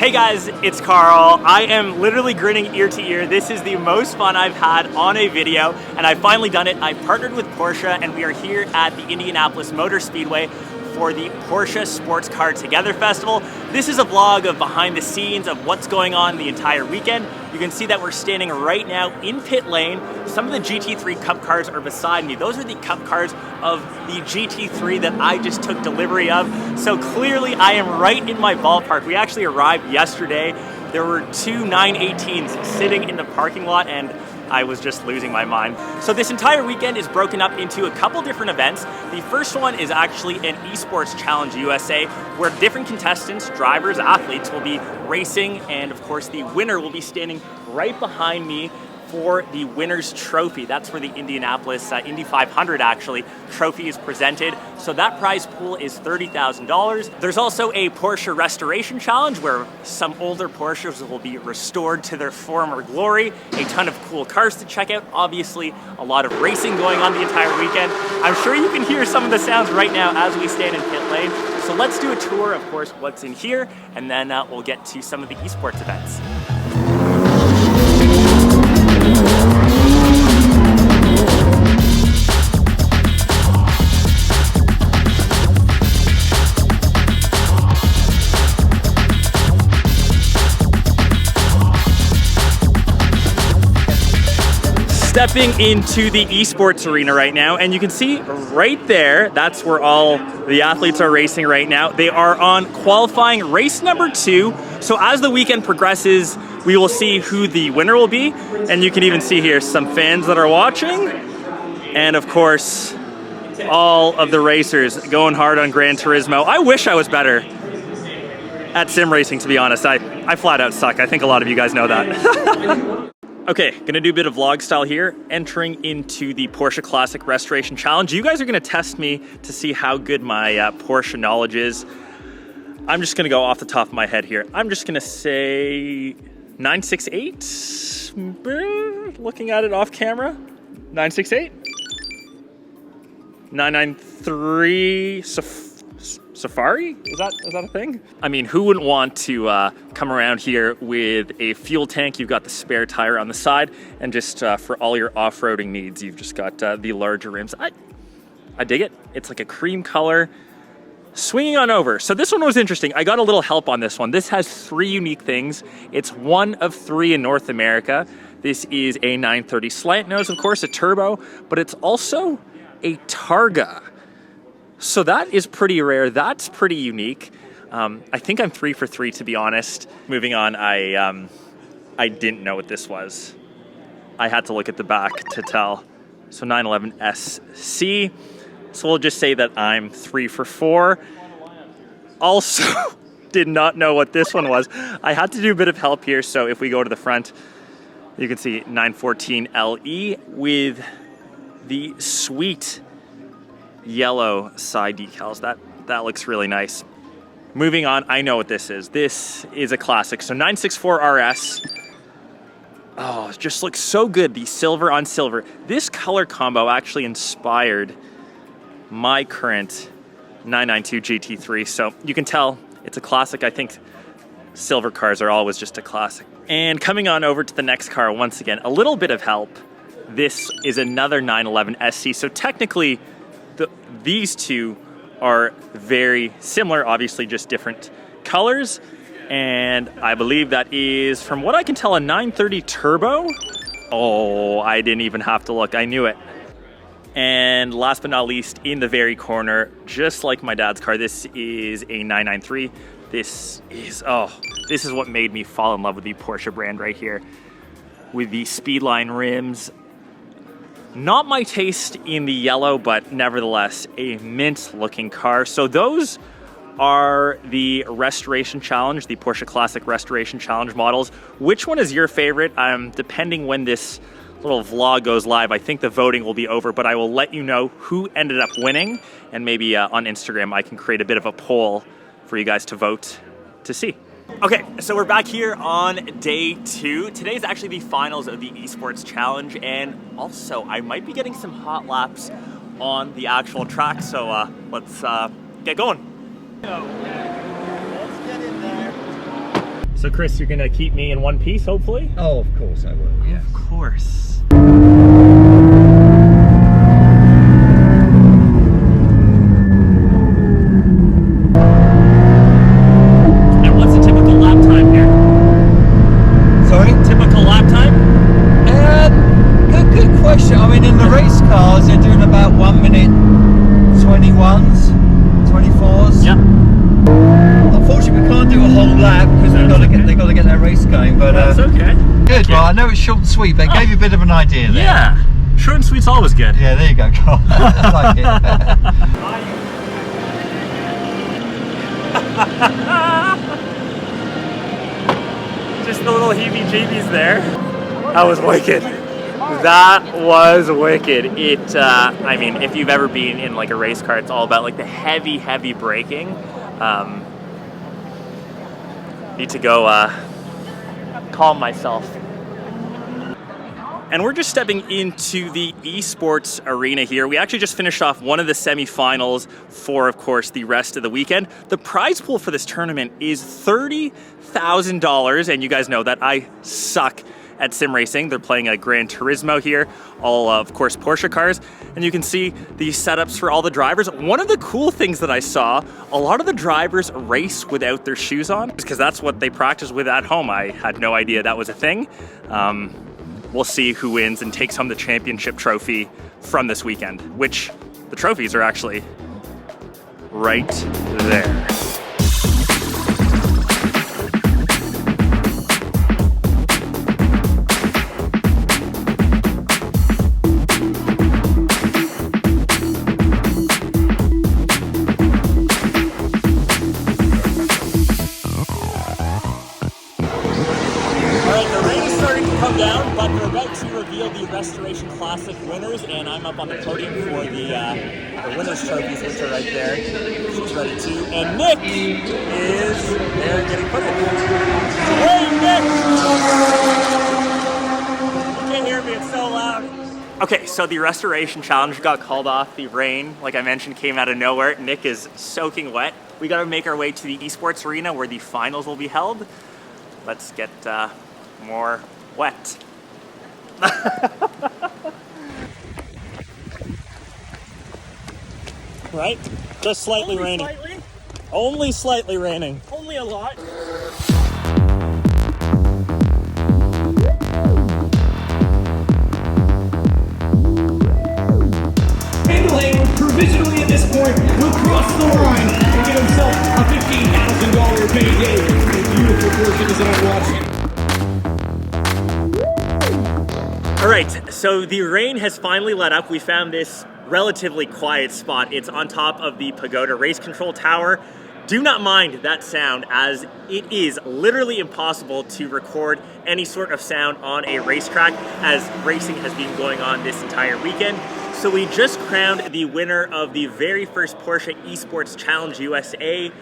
Hey guys, it's Karl. I am literally grinning ear to ear. This is the most fun I've had on a video, and I've finally done it. I've partnered with Porsche, and we are here at the Indianapolis Motor Speedway for the Porsche Sports Car Together Festival. This is a vlog of behind the scenes of what's going on the entire weekend. You can see that we're standing right now in pit lane. Some of the GT3 Cup cars are beside me. Those are the Cup cars of the GT3 that I just took delivery of. So clearly I am right in my ballpark. We actually arrived yesterday. There were two 918s sitting in the parking lot, and I was just losing my mind. So this entire weekend is broken up into a couple different events. The first one is actually an Esports Challenge USA, where different contestants, drivers, athletes will be racing, and of course the winner will be standing right behind me for the winner's trophy. That's where the Indianapolis Indy 500 actually trophy is presented. So that prize pool is $30,000. There's also a Porsche restoration challenge where some older Porsches will be restored to their former glory. A ton of cool cars to check out. Obviously, a lot of racing going on the entire weekend. I'm sure you can hear some of the sounds right now as we stand in pit lane. So let's do a tour, of course, what's in here, and then we'll get to some of the esports events. Stepping into the esports arena right now, and you can see right there, that's where all the athletes are racing right now. They are on qualifying race number 2. So as the weekend progresses, we will see who the winner will be. And you can even see here some fans that are watching. And of course, all of the racers going hard on Gran Turismo. I wish I was better at sim racing, to be honest. I flat out suck. I think a lot of you guys know that. Okay, gonna do a bit of vlog style here, entering into the Porsche Classic Restoration Challenge. You guys are gonna test me to see how good my Porsche knowledge is. I'm just gonna go off the top of my head here. I'm just gonna say 968. Looking at it off camera, 968. 993 Safari? Is that a thing? I mean, who wouldn't want to come around here with a fuel tank? You've got the spare tire on the side, and just for all your off-roading needs, you've just got the larger rims. I dig it. It's like a cream color. Swinging on over. So this one was interesting. I got a little help on this one. This has 3 unique things. It's one of 3 in North America. This is a 930 slant nose, of course, a turbo, but it's also a Targa. So that is pretty rare. That's pretty unique. I think I'm 3 for 3, to be honest. Moving on, I didn't know what this was. I had to look at the back to tell. So 911 SC. So we'll just say that I'm 3 for 4. Also, did not know what this one was. I had to do a bit of help here. So if we go to the front, you can see 914 LE with the sweet yellow side decals. That looks really nice. Moving on, I know what this is. This is a classic. So 964 RS. Oh, it just looks so good. The silver on silver. This color combo actually inspired my current 992 GT3. So you can tell it's a classic. I think silver cars are always just a classic. And coming on over to the next car, once again, a little bit of help. This is another 911 SC. So technically, these two are very similar, obviously just different colors. And I believe that is, from what I can tell, a 930 turbo. Oh, I didn't even have to look. I knew it. And last but not least, in the very corner, just like my dad's car, this is a 993. This is what made me fall in love with the Porsche brand right here. With the Speedline rims. Not my taste in the yellow, but nevertheless, a mint looking car. So those are the Restoration Challenge, the Porsche Classic Restoration Challenge models. Which one is your favorite? Depending when this little vlog goes live, I think the voting will be over, but I will let you know who ended up winning. And maybe on Instagram, I can create a bit of a poll for you guys to vote to see. Okay, so we're back here on day 2. Today is actually the finals of the Esports Challenge, and also I might be getting some hot laps on the actual track, so let's get going. Let's get in there. So Chris, you're gonna keep me in one piece, hopefully? Oh, of course I will, yes. Of course. And what's the typical lap time here? Sorry? Typical lap time? Good question. I mean, in the race cars, they're doing about 1 minute 21s, 24s. Yep. Unfortunately, we can't do a whole lap because they've got to get their race going. But that's okay. Good. Well, I know it's short and sweet, but it gave you a bit of an idea there. Yeah. Short and sweet's always good. Yeah, there you go, Karl. I like it. Just the little heebie-jeebies there. That was wicked. That was wicked. I mean, if you've ever been in like a race car, it's all about like the heavy braking. Need to go calm myself. And we're just stepping into the esports arena here. We actually just finished off one of the semifinals for, of course, the rest of the weekend. The prize pool for this tournament is $30,000, and you guys know that I suck at sim racing. They're playing a Gran Turismo here, all of course Porsche cars, and you can see the setups for all the drivers. One of the cool things that I saw, a lot of the drivers race without their shoes on because that's what they practice with at home. I had no idea that was a thing. We'll see who wins and takes home the championship trophy from this weekend, which the trophies are actually right there. Down, but we're about to reveal the Restoration Classic winners, and I'm up on the podium for the winners' trophies, which are right there. She's ready too, and Nick is there getting put in. Hey, Nick! You can't hear me, it's so loud. Okay, so the Restoration Challenge got called off. The rain, like I mentioned, came out of nowhere. Nick is soaking wet. We got to make our way to the esports arena where the finals will be held. Let's get more wet. Right? Just slightly raining. Slightly? Only slightly raining. Only a lot. Handling provisionally at this point will cross the line and get himself a $15,000 payday. A beautiful portion as I'm watching. All right, so the rain has finally let up. We found this relatively quiet spot. It's on top of the Pagoda Race Control Tower. Do not mind that sound, as it is literally impossible to record any sort of sound on a racetrack, as racing has been going on this entire weekend. So we just crowned the winner of the very first Porsche Esports Challenge USA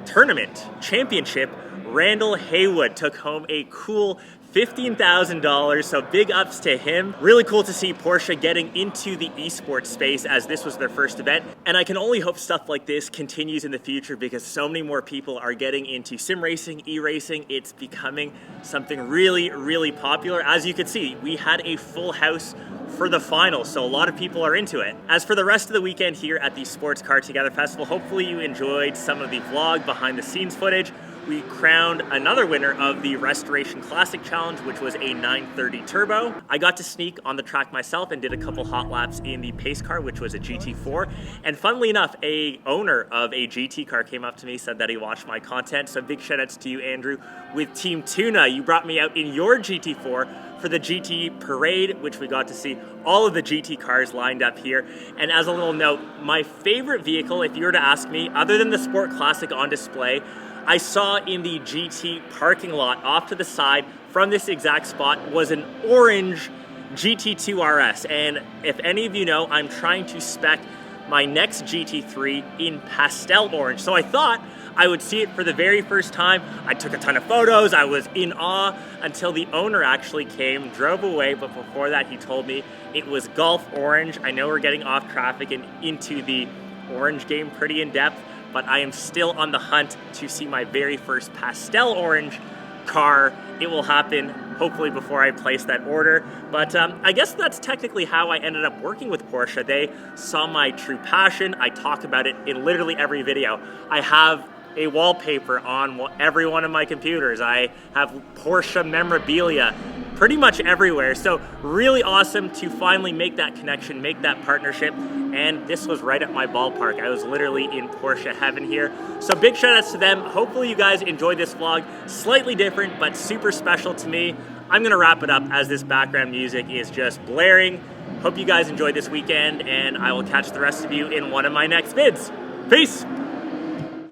tournament championship. Randall Haywood took home a cool $15,000, so big ups to him. Really cool to see Porsche getting into the esports space, as this was their first event. And I can only hope stuff like this continues in the future, because so many more people are getting into sim racing, e-racing. It's becoming something really, really popular. As you can see, we had a full house for the final, so a lot of people are into it. As for the rest of the weekend here at the Sports Car Together Festival, hopefully you enjoyed some of the vlog behind the scenes footage. We crowned another winner of the Restoration Classic Challenge, which was a 930 Turbo. I got to sneak on the track myself and did a couple hot laps in the pace car, which was a GT4. And funnily enough, a owner of a GT car came up to me, said that he watched my content. So big shout outs to you, Andrew, with Team Tuna. You brought me out in your GT4 for the GT parade, which we got to see all of the GT cars lined up here. And as a little note, my favorite vehicle, if you were to ask me, other than the Sport Classic on display, I saw in the GT parking lot off to the side from this exact spot was an orange GT2 RS. And if any of you know, I'm trying to spec my next GT3 in pastel orange. So I thought I would see it for the very first time. I took a ton of photos. I was in awe until the owner actually came, drove away. But before that, he told me it was Gulf Orange. I know we're getting off traffic and into the orange game pretty in depth, but I am still on the hunt to see my very first pastel orange car. It will happen hopefully before I place that order. But I guess that's technically how I ended up working with Porsche. They saw my true passion. I talk about it in literally every video. I have a wallpaper on every one of my computers. I have Porsche memorabilia pretty much everywhere. So really awesome to finally make that connection, make that partnership. And this was right at my ballpark. I was literally in Porsche heaven here. So big shout outs to them. Hopefully you guys enjoyed this vlog. Slightly different, but super special to me. I'm gonna wrap it up as this background music is just blaring. Hope you guys enjoyed this weekend, and I will catch the rest of you in one of my next vids. Peace.